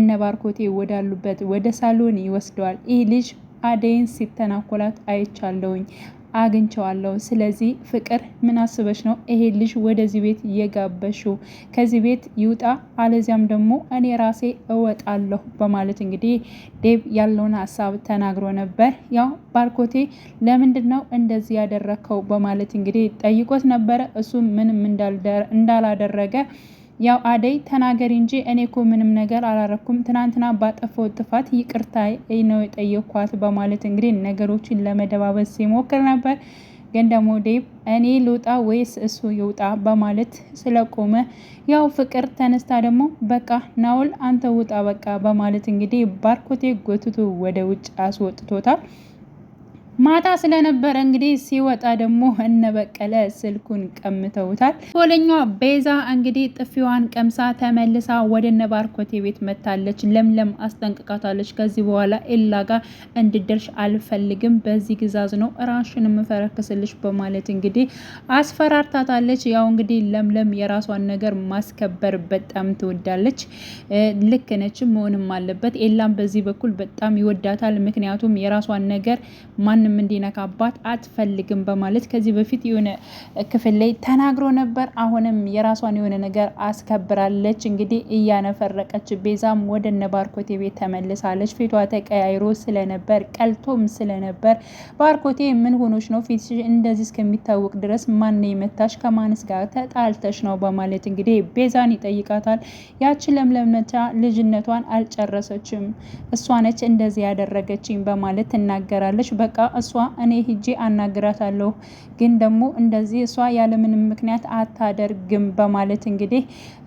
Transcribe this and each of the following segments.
እነ ባርኮቴ ወዳሉበት ወደ ሳሎን ይወስደዋል። ይህ ልጅ አደይን ሲተናኮላት አይቻለሁኝ፣ አግኝቸዋለሁ። ስለዚህ ፍቅር ምን አስበሽ ነው ይሄ ልጅ ወደዚህ ቤት የጋበሽው? ከዚህ ቤት ይውጣ፣ አለዚያም ደግሞ እኔ ራሴ እወጣለሁ በማለት እንግዲህ ዴቭ ያለውን ሀሳብ ተናግሮ ነበር። ያው ባርኮቴ ለምንድን ነው እንደዚህ ያደረከው በማለት እንግዲህ ጠይቆት ነበረ። እሱ ምንም እንዳላደረገ ያው አደይ ተናገሪ እንጂ እኔ እኮ ምንም ነገር አላረኩም፣ ትናንትና ባጠፋው ጥፋት ይቅርታ ነው የጠየኳት በማለት እንግዲህ ነገሮችን ለመደባበስ ሲሞክር ነበር። ግን ደግሞ ዴቭ እኔ ልውጣ ወይስ እሱ ይውጣ በማለት ስለቆመ ያው ፍቅር ተነስታ ደግሞ በቃ ናውል አንተ ውጣ በቃ በማለት እንግዲህ ባርኮቴ ጎትቶ ወደ ውጭ አስወጥቶታል። ማታ ስለነበረ እንግዲህ ሲወጣ ደግሞ እነበቀለ ስልኩን ቀምተውታል። ሆለኛዋ ቤዛ እንግዲህ ጥፊዋን ቀምሳ ተመልሳ ወደ ባርኮቴ ቤት መታለች። ለምለም አስጠንቅቃታለች። ከዚህ በኋላ ኤላ ጋር እንድደርሽ አልፈልግም፣ በዚህ ግዛዝ ነው ራሽን የምፈረክስልሽ በማለት እንግዲህ አስፈራርታታለች። ያው እንግዲህ ለምለም የራሷን ነገር ማስከበር በጣም ትወዳለች። ልክ ነች፣ መሆንም አለበት። ኤላም በዚህ በኩል በጣም ይወዳታል። ምክንያቱም የራሷን ነገር ማንም እንዲነካባት አትፈልግም በማለት ከዚህ በፊት የሆነ ክፍል ላይ ተናግሮ ነበር። አሁንም የራሷን የሆነ ነገር አስከብራለች። እንግዲህ እያነፈረቀች ቤዛም ወደ ባርኮቴ ቤት ተመልሳለች። ፊቷ ተቀያይሮ ስለነበር ቀልቶም ስለነበር ባርኮቴ ምን ሆኖች ነው ፊትሽ እንደዚህ እስከሚታወቅ ድረስ ማን የመታሽ? ከማንስ ጋር ተጣልተሽ ነው በማለት እንግዲህ ቤዛን ይጠይቃታል። ያቺ ለምለምነቻ ልጅነቷን አልጨረሰችም፣ እሷ ነች እንደዚህ ያደረገችኝ በማለት ትናገራለች። በቃ እሷ እኔ ሂጄ አናግራታለሁ፣ ግን ደግሞ እንደዚህ እሷ ያለምንም ምክንያት አታደርግም በማለት እንግዲህ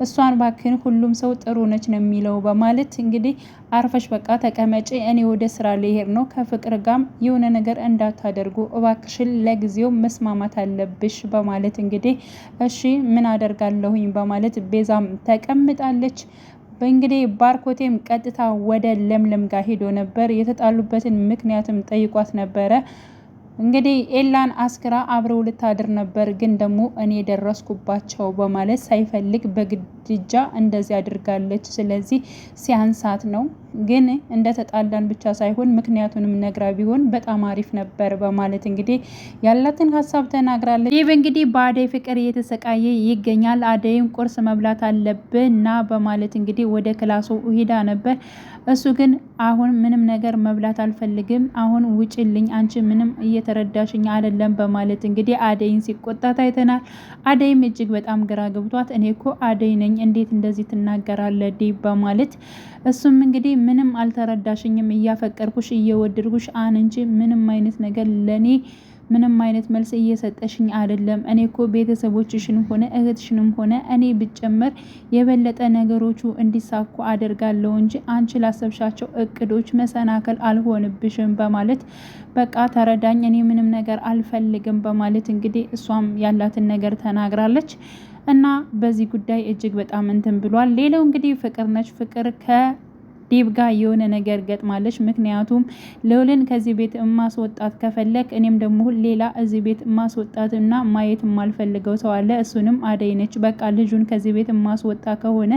እሷን ባክን ሁሉም ሰው ጥሩ ነች ነው የሚለው በማለት እንግዲህ አርፈሽ በቃ ተቀመጪ፣ እኔ ወደ ስራ ልሄድ ነው፣ ከፍቅር ጋም የሆነ ነገር እንዳታደርጉ እባክሽን፣ ለጊዜው መስማማት አለብሽ በማለት እንግዲህ እሺ ምን አደርጋለሁኝ በማለት ቤዛም ተቀምጣለች። እንግዲህ ባርኮቴም ቀጥታ ወደ ለምለም ጋር ሄዶ ነበር። የተጣሉበትን ምክንያትም ጠይቋት ነበረ። እንግዲህ ኤላን አስክራ አብረው ልታድር ነበር፣ ግን ደግሞ እኔ ደረስኩባቸው በማለት ሳይፈልግ በግድጃ እንደዚህ አድርጋለች። ስለዚህ ሲያንሳት ነው፣ ግን እንደተጣላን ብቻ ሳይሆን ምክንያቱንም ነግራ ቢሆን በጣም አሪፍ ነበር በማለት እንግዲህ ያላትን ሀሳብ ተናግራለች። ይህ እንግዲህ በአደይ ፍቅር እየተሰቃየ ይገኛል። አደይም ቁርስ መብላት አለብና በማለት እንግዲህ ወደ ክላሱ ሄዳ ነበር። እሱ ግን አሁን ምንም ነገር መብላት አልፈልግም፣ አሁን ውጭልኝ፣ አንቺ ምንም እየተረዳሽኝ አይደለም በማለት እንግዲህ አደይን ሲቆጣት አይተናል። አደይም እጅግ በጣም ግራ ገብቷት እኔ እኮ አደይ ነኝ እንዴት እንደዚህ ትናገራለህ በማለት እሱም እንግዲህ ምንም አልተረዳሽኝም፣ እያፈቀርኩሽ እየወደድኩሽ አንቺ ምንም አይነት ነገር ለኔ ምንም አይነት መልስ እየሰጠሽኝ አይደለም። እኔ እኮ ቤተሰቦችሽንም ሆነ እህትሽንም ሆነ እኔ ብጨመር የበለጠ ነገሮቹ እንዲሳኩ አደርጋለሁ እንጂ አንቺ ላሰብሻቸው እቅዶች መሰናከል አልሆንብሽም በማለት በቃ ተረዳኝ፣ እኔ ምንም ነገር አልፈልግም በማለት እንግዲህ እሷም ያላትን ነገር ተናግራለች። እና በዚህ ጉዳይ እጅግ በጣም እንትን ብሏል። ሌላው እንግዲህ ፍቅር ነች። ፍቅር ዴቭ ጋር የሆነ ነገር ገጥማለች። ምክንያቱም ልዑልን ከዚህ ቤት ማስወጣት ከፈለክ እኔም ደግሞ ሌላ እዚህ ቤት ማስወጣት እና ማየት የማልፈልገው ሰው አለ፣ እሱንም አደይ ነች። በቃ ልጁን ከዚህ ቤት ማስወጣ ከሆነ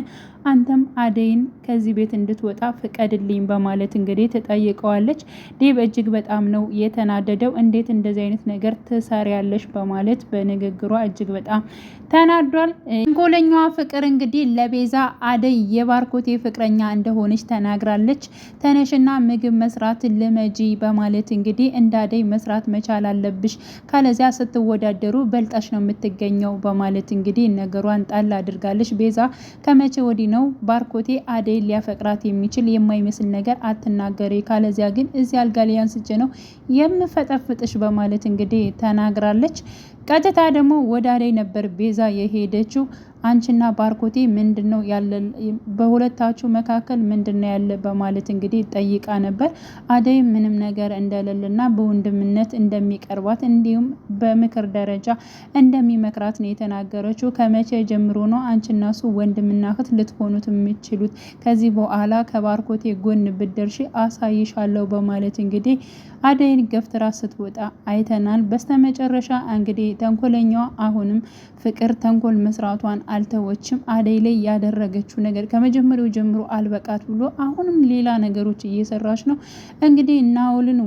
አንተም አደይን ከዚህ ቤት እንድትወጣ ፍቀድልኝ በማለት እንግዲህ ትጠይቀዋለች። ዴቭ እጅግ በጣም ነው የተናደደው። እንዴት እንደዚህ አይነት ነገር ትሰሪያለሽ በማለት በንግግሯ እጅግ በጣም ተናዷል። እንኮለኛዋ ፍቅር እንግዲህ ለቤዛ አደይ የባርኮቴ ፍቅረኛ እንደሆነች ተናግራለች። ተነሽና ምግብ መስራት ልመጂ በማለት እንግዲህ እንዳደይ መስራት መቻል አለብሽ፣ ካለዚያ ስትወዳደሩ በልጣሽ ነው የምትገኘው በማለት እንግዲህ ነገሯን ጣል አድርጋለች። ቤዛ ከመቼ ወዲህ ነው ባርኮቴ አደይ ሊያፈቅራት የሚችል? የማይመስል ነገር አትናገሪ፣ ካለዚያ ግን እዚህ አልጋ ላይ አንስቼ ነው የምፈጠፍጥሽ በማለት እንግዲህ ተናግራለች። ቀጥታ ደግሞ ወደ አደይ ነበር ቤዛ የሄደችው። አንቺና ባርኮቴ ምንድነው ያለ በሁለታችሁ መካከል ምንድነው ያለ በማለት እንግዲህ ጠይቃ ነበር። አደይ ምንም ነገር እንደሌለና በወንድምነት እንደሚቀርባት እንዲሁም በምክር ደረጃ እንደሚመክራት ነው የተናገረችው። ከመቼ ጀምሮ ነው አንቺና እሱ ወንድምና እህት ልትሆኑት የምትችሉት? ከዚህ በኋላ ከባርኮቴ ጎን ብትደርሺ አሳይሻለሁ በማለት እንግዲህ አደይን ገፍትራ ስትወጣ አይተናል። በስተመጨረሻ እንግዲህ ተንኮለኛዋ አሁንም ፍቅር ተንኮል መስራቷን አልተወችም። አደይ ላይ ያደረገችው ነገር ከመጀመሪያው ጀምሮ አልበቃት ብሎ አሁንም ሌላ ነገሮች እየሰራች ነው። እንግዲህ ናኦልን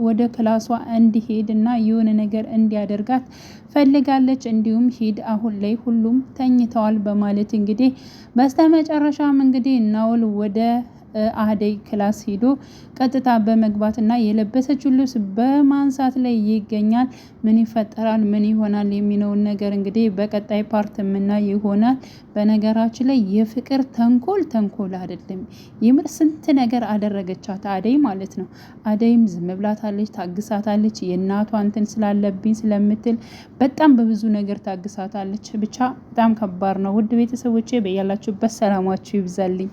ወደ ክላሷ እንዲሄድ እና የሆነ ነገር እንዲያደርጋት ፈልጋለች። እንዲሁም ሂድ አሁን ላይ ሁሉም ተኝተዋል በማለት እንግዲህ በስተመጨረሻም እንግዲህ ናኦል ወደ አደይ ክላስ ሄዶ ቀጥታ በመግባትና የለበሰችው ልብስ በማንሳት ላይ ይገኛል። ምን ይፈጠራል ምን ይሆናል የሚለውን ነገር እንግዲህ በቀጣይ ፓርት የምናይ ይሆናል። በነገራችን ላይ የፍቅር ተንኮል አይደለም፣ የምር ስንት ነገር አደረገቻት አደይ ማለት ነው። አደይም ዝም ብላታለች፣ ታግሳታለች። የእናቷ እንትን ስላለብኝ ስለምትል በጣም በብዙ ነገር ታግሳታለች። ብቻ በጣም ከባድ ነው። ውድ ቤተሰቦቼ በያላችሁበት ሰላማችሁ ይብዛልኝ።